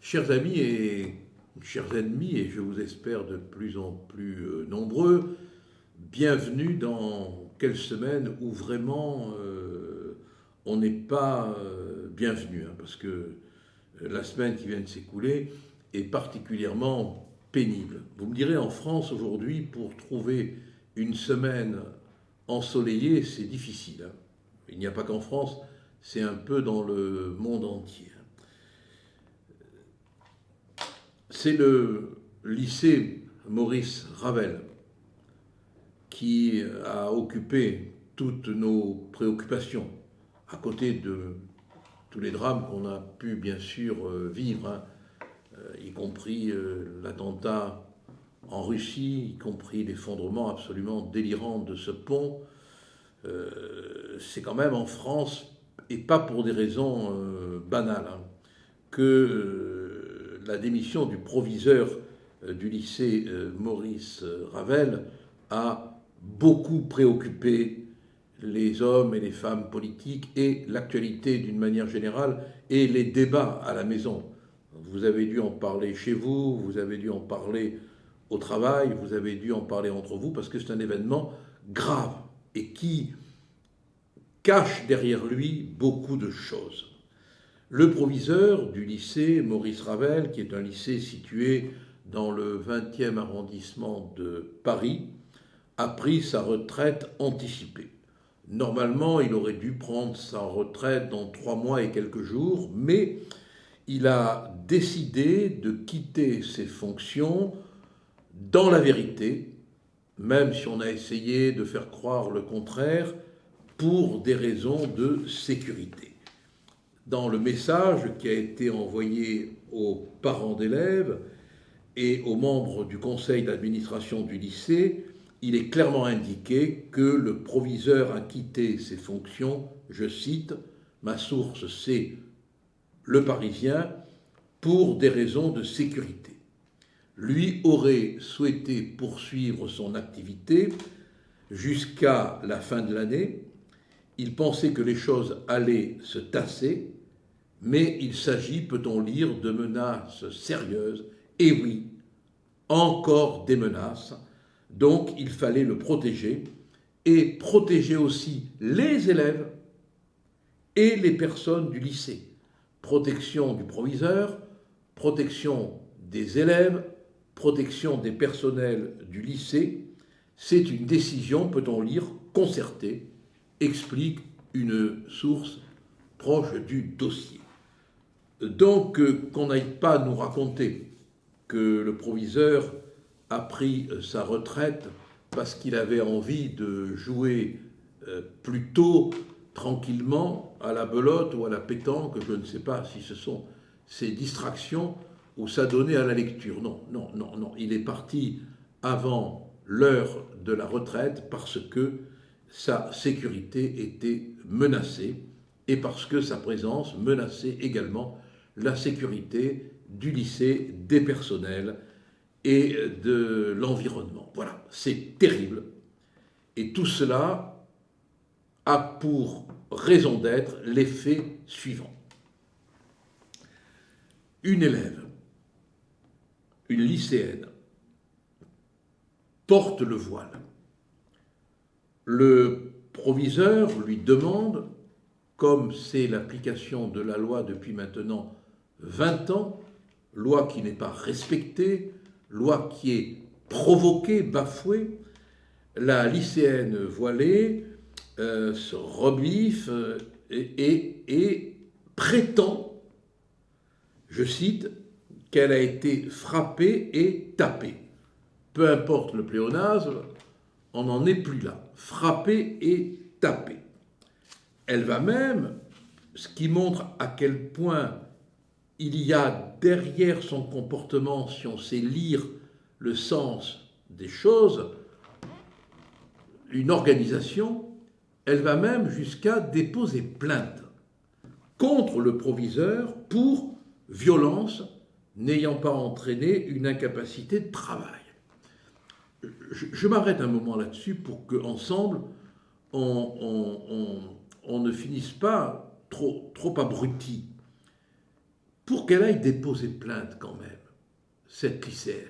Chers amis et chers ennemis, et je vous espère de plus en plus nombreux, bienvenue dans quelle semaine où vraiment on n'est pas bienvenu, hein, parce que la semaine qui vient de s'écouler est particulièrement pénible. Vous me direz, en France aujourd'hui, pour trouver une semaine ensoleillée, c'est difficile, hein. Il n'y a pas qu'en France, c'est un peu dans le monde entier. C'est le lycée Maurice Ravel qui a occupé toutes nos préoccupations, à côté de tous les drames qu'on a pu bien sûr vivre, hein, y compris l'attentat en Russie, y compris l'effondrement absolument délirant de ce pont. C'est quand même en France, et pas pour des raisons banales, hein, que la démission du proviseur du lycée Maurice Ravel a beaucoup préoccupé les hommes et les femmes politiques et l'actualité d'une manière générale et les débats à la maison. Vous avez dû en parler chez vous, vous avez dû en parler au travail, vous avez dû en parler entre vous parce que c'est un événement grave et qui cache derrière lui beaucoup de choses. Le proviseur du lycée Maurice Ravel, qui est un lycée situé dans le 20e arrondissement de Paris, a pris sa retraite anticipée. Normalement, il aurait dû prendre sa retraite dans 3 mois et quelques jours, mais il a décidé de quitter ses fonctions dans la vérité, même si on a essayé de faire croire le contraire, pour des raisons de sécurité. Dans le message qui a été envoyé aux parents d'élèves et aux membres du conseil d'administration du lycée, il est clairement indiqué que le proviseur a quitté ses fonctions, je cite, ma source c'est Le Parisien, pour des raisons de sécurité. Lui aurait souhaité poursuivre son activité jusqu'à la fin de l'année. Il pensait que les choses allaient se tasser, mais il s'agit, peut-on lire, de menaces sérieuses. Et oui, encore des menaces. Donc il fallait le protéger et protéger aussi les élèves et les personnes du lycée. Protection du proviseur, protection des élèves, protection des personnels du lycée. C'est une décision, peut-on lire, concertée, explique une source proche du dossier. Donc, qu'on n'aille pas nous raconter que le proviseur a pris sa retraite parce qu'il avait envie de jouer plutôt tranquillement à la belote ou à la pétanque, je ne sais pas si ce sont ces distractions ou s'adonner à la lecture. Non, non, non, non. Il est parti avant l'heure de la retraite parce que sa sécurité était menacée et parce que sa présence menaçait également la sécurité du lycée, des personnels et de l'environnement. Voilà, c'est terrible. Et tout cela a pour raison d'être l'effet suivant. Une élève, une lycéenne, porte le voile. Le proviseur lui demande, comme c'est l'application de la loi depuis maintenant 20 ans, loi qui n'est pas respectée, loi qui est provoquée, bafouée, la lycéenne voilée se rebiffe et prétend, je cite, qu'elle a été frappée et tapée. Peu importe le pléonasme, on n'en est plus là. Frappée et tapée. Elle va même, ce qui montre à quel point il y a derrière son comportement, si on sait lire le sens des choses, une organisation, elle va même jusqu'à déposer plainte contre le proviseur pour violence n'ayant pas entraîné une incapacité de travail. Je m'arrête un moment là-dessus pour qu'ensemble, on ne finisse pas trop abruti. pour qu'elle aille déposer plainte quand même, cette lycéenne,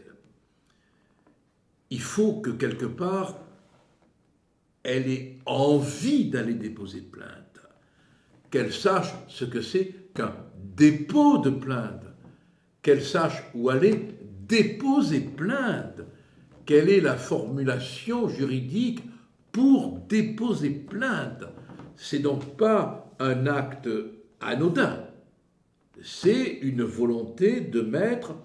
il faut que quelque part, elle ait envie d'aller déposer plainte, qu'elle sache ce que c'est qu'un dépôt de plainte, qu'elle sache où aller déposer plainte, quelle est la formulation juridique pour déposer plainte. C'est donc pas un acte anodin, c'est une volonté de mettre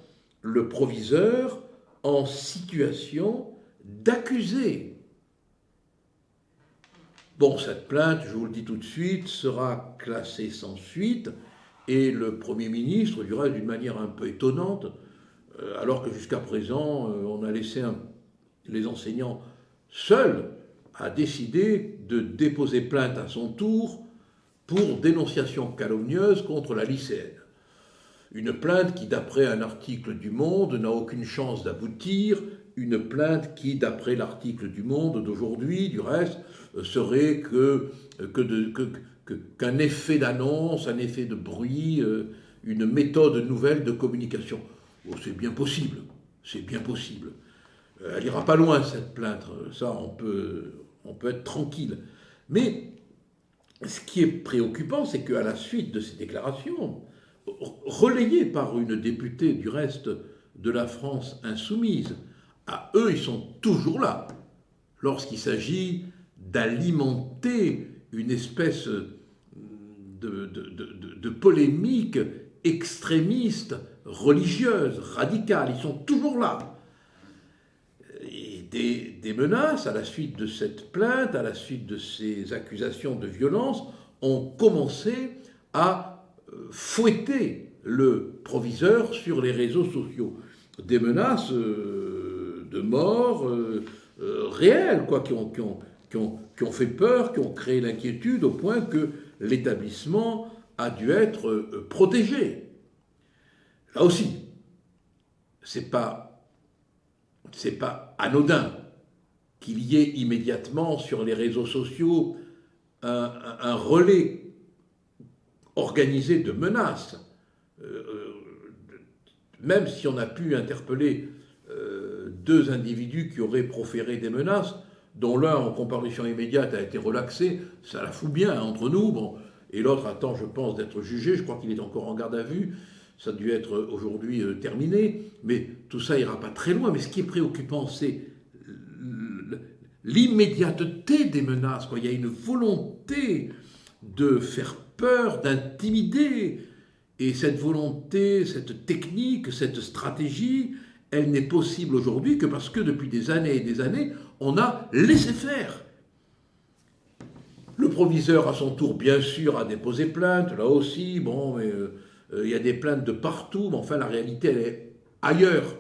le proviseur en situation d'accuser. Bon, cette plainte, je vous le dis tout de suite, sera classée sans suite, et le Premier ministre, du reste d'une manière un peu étonnante, alors que jusqu'à présent, on a laissé les enseignants seuls, a décidé de déposer plainte à son tour pour dénonciation calomnieuse contre la lycéenne. Une plainte qui, d'après un article du Monde, n'a aucune chance d'aboutir, une plainte qui, d'après l'article du Monde d'aujourd'hui, du reste, serait qu'un effet d'annonce, un effet de bruit, une méthode nouvelle de communication. Oh, c'est bien possible, c'est bien possible. Elle n'ira pas loin, cette plainte, ça, on peut être tranquille. Mais ce qui est préoccupant, c'est qu'à la suite de ces déclarations, relayées par une députée du reste de la France insoumise, eux, ils sont toujours là, lorsqu'il s'agit d'alimenter une espèce de polémique extrémiste, religieuse, radicale. Ils sont toujours là. Et des menaces, à la suite de cette plainte, à la suite de ces accusations de violence, ont commencé à fouetter le proviseur sur les réseaux sociaux. Des menaces de mort réelles, quoi, qui ont fait peur, qui ont créé l'inquiétude au point que l'établissement a dû être protégé. Là aussi, c'est pas anodin qu'il y ait immédiatement sur les réseaux sociaux un relais organisé de menaces, même si on a pu interpeller deux individus qui auraient proféré des menaces, dont l'un en comparution immédiate a été relaxé, ça la fout bien entre nous, bon, et l'autre attend, je pense, d'être jugé, je crois qu'il est encore en garde à vue, ça a dû être aujourd'hui terminé, mais tout ça ira pas très loin. Mais ce qui est préoccupant, c'est l'immédiateté des menaces, quoi. Il y a une volonté de faire peur, d'intimider, et cette volonté, cette technique, cette stratégie, elle n'est possible aujourd'hui que parce que depuis des années et des années, on a laissé faire. Le proviseur, à son tour, bien sûr, a déposé plainte, là aussi, bon, mais il y a des plaintes de partout, mais enfin, la réalité, elle est ailleurs.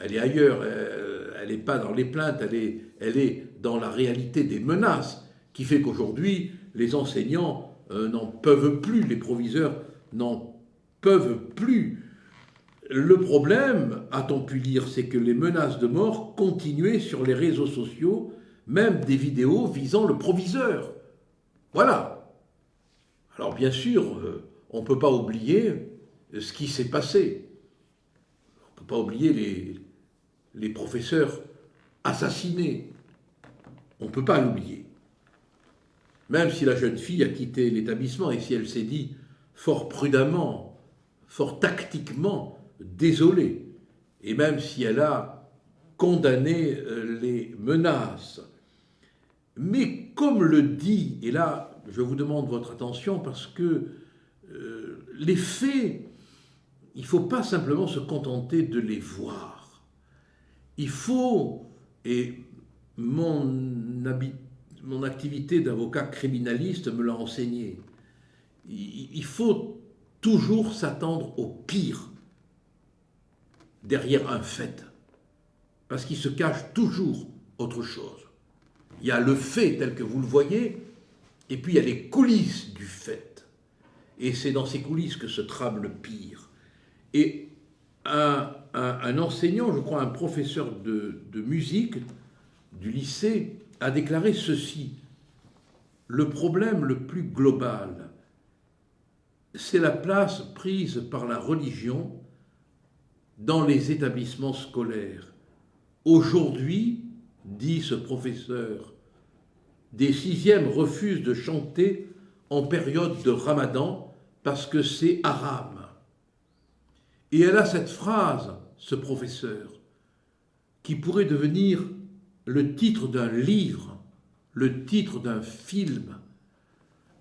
Elle est ailleurs, elle n'est pas dans les plaintes, elle est dans la réalité des menaces, qui fait qu'aujourd'hui, les enseignants n'en peuvent plus, les proviseurs n'en peuvent plus. Le problème, a-t-on pu lire, c'est que les menaces de mort continuaient sur les réseaux sociaux, même des vidéos visant le proviseur. Voilà. Alors bien sûr, on ne peut pas oublier ce qui s'est passé. On ne peut pas oublier les professeurs assassinés. On ne peut pas l'oublier. Même si la jeune fille a quitté l'établissement et si elle s'est dit fort prudemment, fort tactiquement, désolée, et même si elle a condamné les menaces. Mais comme le dit, et là je vous demande votre attention parce que les faits, il ne faut pas simplement se contenter de les voir. Il faut, et mon activité d'avocat criminaliste me l'a enseigné, il faut toujours s'attendre au pire derrière un fait, parce qu'il se cache toujours autre chose. Il y a le fait tel que vous le voyez, et puis il y a les coulisses du fait. Et c'est dans ces coulisses que se trame le pire. Et un enseignant, je crois un professeur de musique du lycée, a déclaré ceci: le problème le plus global, c'est la place prise par la religion dans les établissements scolaires. Aujourd'hui, dit ce professeur, des sixièmes refusent de chanter en période de Ramadan parce que c'est haram. Et elle a cette phrase, ce professeur, qui pourrait devenir le titre d'un livre, le titre d'un film,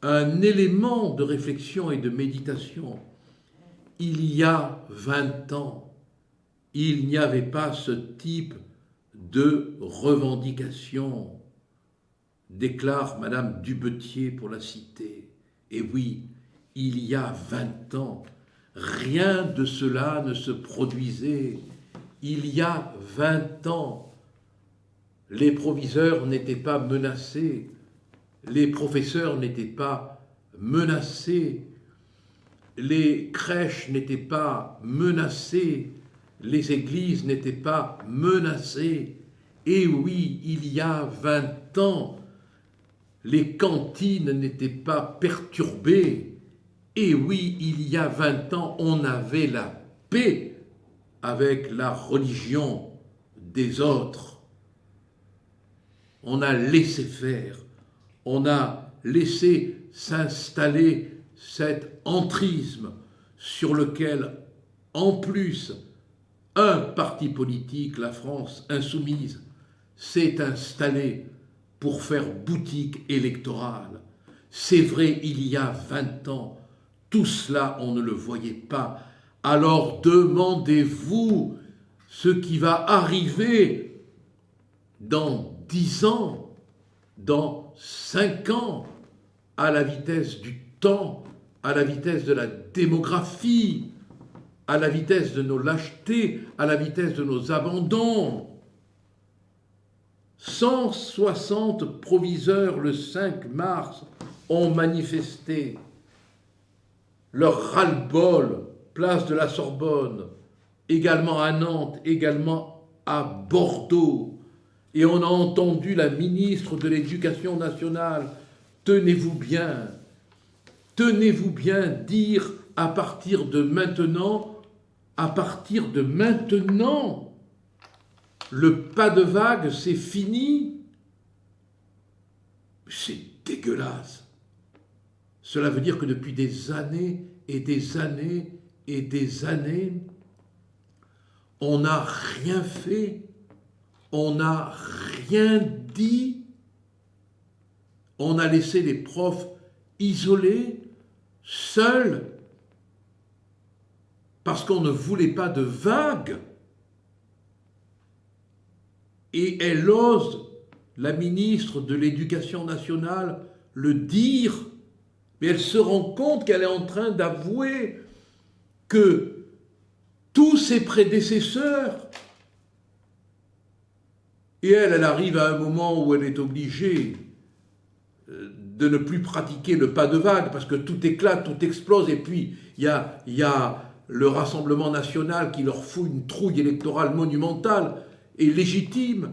un élément de réflexion et de méditation. Il y a 20 ans, il n'y avait pas ce type de revendication, déclare Madame Dubetier pour la citer. Et oui, il y a 20 ans, rien de cela ne se produisait. Il y a 20 ans, les proviseurs n'étaient pas menacés, les professeurs n'étaient pas menacés, les crèches n'étaient pas menacées, les églises n'étaient pas menacées. Et oui, il y a 20 ans, les cantines n'étaient pas perturbées. Et oui, il y a 20 ans, on avait la paix avec la religion des autres. On a laissé faire, on a laissé s'installer cet entrisme sur lequel, en plus, un parti politique, la France insoumise, s'est installé pour faire boutique électorale. C'est vrai, il y a 20 ans, tout cela, on ne le voyait pas. Alors demandez-vous ce qui va arriver dans 10 ans, dans 5 ans, à la vitesse du temps, à la vitesse de la démographie, à la vitesse de nos lâchetés, à la vitesse de nos abandons. 160 proviseurs le 5 mars ont manifesté leur ras-le-bol, place de la Sorbonne, également à Nantes, également à Bordeaux. Et on a entendu la ministre de l'Éducation nationale, tenez-vous bien, dire à partir de maintenant, le pas de vague, c'est fini. C'est dégueulasse. Cela veut dire que depuis des années et des années et des années, on n'a rien fait, on n'a rien dit, on a laissé les profs isolés, seuls, parce qu'on ne voulait pas de vague. Et elle ose, la ministre de l'Éducation nationale, le dire, mais elle se rend compte qu'elle est en train d'avouer que tous ses prédécesseurs, et elle arrive à un moment où elle est obligée de ne plus pratiquer le pas de vague, parce que tout éclate, tout explose, et puis il y a le Rassemblement national qui leur fout une trouille électorale monumentale et légitime.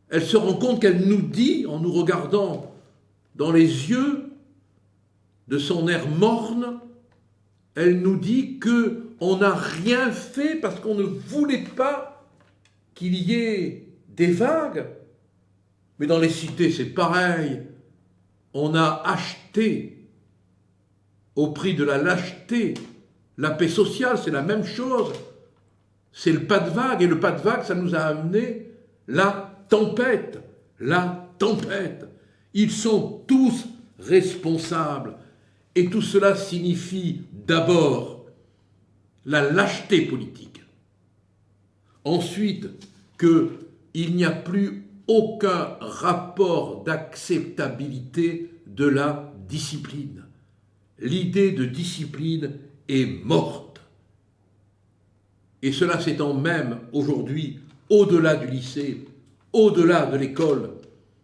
Elle se rend compte qu'elle nous dit, en nous regardant dans les yeux de son air morne, elle nous dit qu'on n'a rien fait parce qu'on ne voulait pas qu'il y ait des vagues. Mais dans les cités, c'est pareil. On a acheté, au prix de la lâcheté, la paix sociale, c'est la même chose. C'est le pas de vague, et le pas de vague, ça nous a amené la tempête. La tempête. Ils sont tous responsables. Et tout cela signifie d'abord la lâcheté politique. Ensuite, qu'il n'y a plus aucun rapport d'acceptabilité de la discipline. L'idée de discipline est morte. Et cela s'étend même aujourd'hui au-delà du lycée, au-delà de l'école.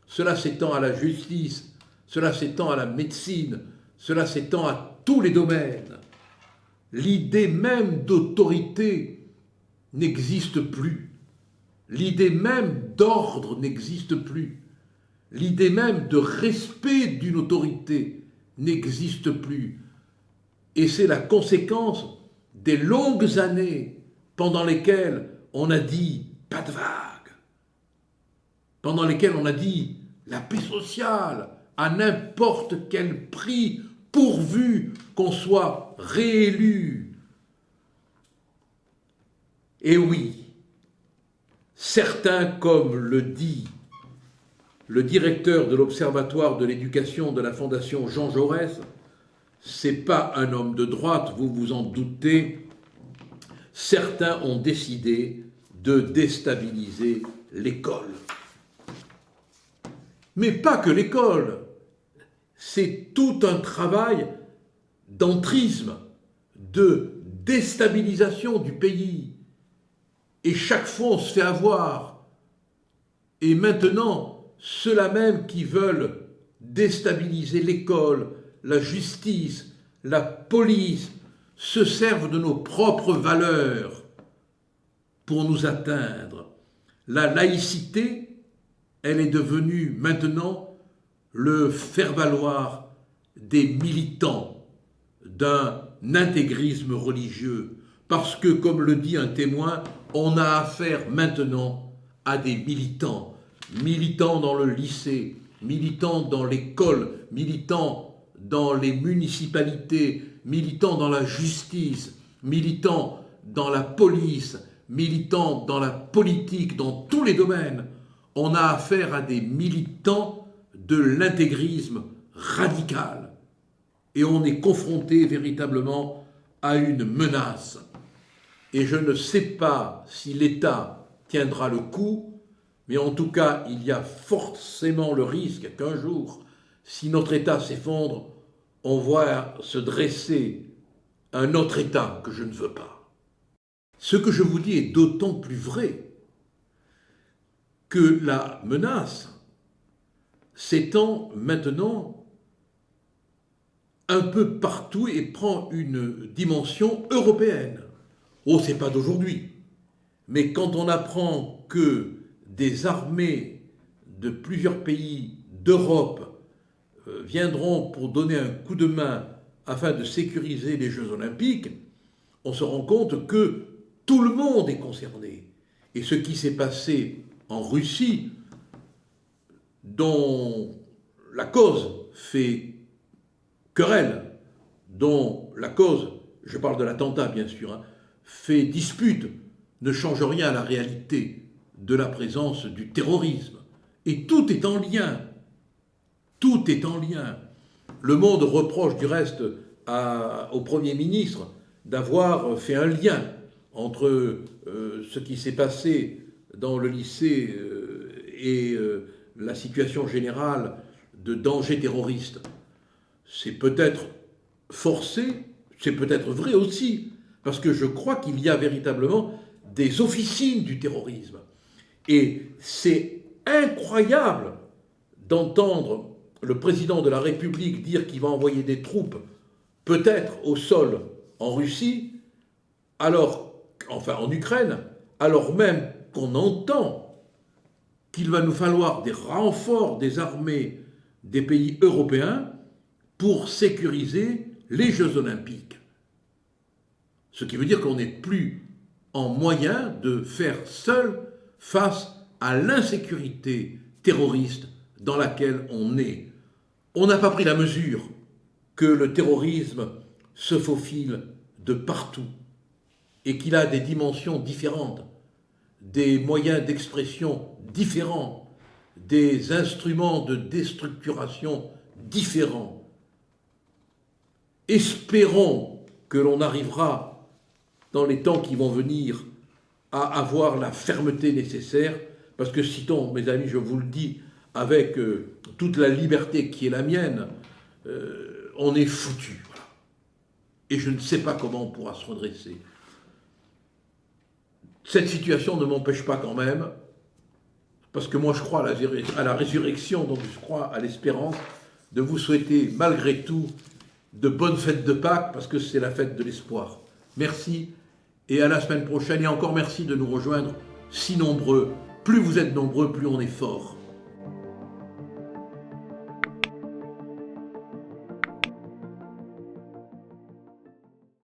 Cela s'étend à la justice, cela s'étend à la médecine, cela s'étend à tous les domaines. L'idée même d'autorité n'existe plus. L'idée même d'ordre n'existe plus. L'idée même de respect d'une autorité n'existe plus. Et c'est la conséquence des longues années pendant lesquelles on a dit « pas de vague », pendant lesquelles on a dit « la paix sociale à n'importe quel prix, pourvu qu'on soit réélu ». Et oui, certains, comme le dit le directeur de l'Observatoire de l'éducation de la Fondation Jean Jaurès, c'est pas un homme de droite, vous vous en doutez, certains ont décidé de déstabiliser l'école. Mais pas que l'école, c'est tout un travail d'entrisme, de déstabilisation du pays. Et chaque fois, on se fait avoir. Et maintenant, ceux-là même qui veulent déstabiliser l'école, la justice, la police, se servent de nos propres valeurs pour nous atteindre. La laïcité, elle est devenue maintenant le faire-valoir des militants d'un intégrisme religieux. Parce que, comme le dit un témoin, on a affaire maintenant à des militants. Militants dans le lycée, militants dans l'école, militants dans les municipalités, militants dans la justice, militants dans la police, militants dans la politique, dans tous les domaines. On a affaire à des militants de l'intégrisme radical. Et on est confronté véritablement à une menace. Et je ne sais pas si l'État tiendra le coup, mais en tout cas, il y a forcément le risque qu'un jour, si notre État s'effondre, on voit se dresser un autre État que je ne veux pas. Ce que je vous dis est d'autant plus vrai que la menace s'étend maintenant un peu partout et prend une dimension européenne. Oh, c'est pas d'aujourd'hui. Mais quand on apprend que des armées de plusieurs pays d'Europe viendront pour donner un coup de main afin de sécuriser les Jeux Olympiques, on se rend compte que tout le monde est concerné. Et ce qui s'est passé en Russie, dont la cause fait querelle, dont la cause, je parle de l'attentat bien sûr, fait dispute, ne change rien à la réalité de la présence du terrorisme. Et tout est en lien. Tout est en lien. Le monde reproche du reste au Premier ministre d'avoir fait un lien entre ce qui s'est passé dans le lycée et la situation générale de danger terroriste. C'est peut-être forcé, c'est peut-être vrai aussi, parce que je crois qu'il y a véritablement des officines du terrorisme. Et c'est incroyable d'entendre le président de la République dire qu'il va envoyer des troupes, peut-être au sol en Russie, en Ukraine, alors même qu'on entend qu'il va nous falloir des renforts des armées des pays européens pour sécuriser les Jeux Olympiques. Ce qui veut dire qu'on n'est plus en moyen de faire seul face à l'insécurité terroriste dans laquelle on est. On n'a pas pris la mesure que le terrorisme se faufile de partout et qu'il a des dimensions différentes, des moyens d'expression différents, des instruments de déstructuration différents. Espérons que l'on arrivera dans les temps qui vont venir à avoir la fermeté nécessaire, parce que sinon, mes amis, je vous le dis, avec toute la liberté qui est la mienne, on est foutu. Voilà. Et je ne sais pas comment on pourra se redresser. Cette situation ne m'empêche pas quand même, parce que moi je crois à la résurrection, donc je crois à l'espérance, de vous souhaiter malgré tout de bonnes fêtes de Pâques, parce que c'est la fête de l'espoir. Merci. Et à la semaine prochaine, et encore merci de nous rejoindre si nombreux. Plus vous êtes nombreux, plus on est fort.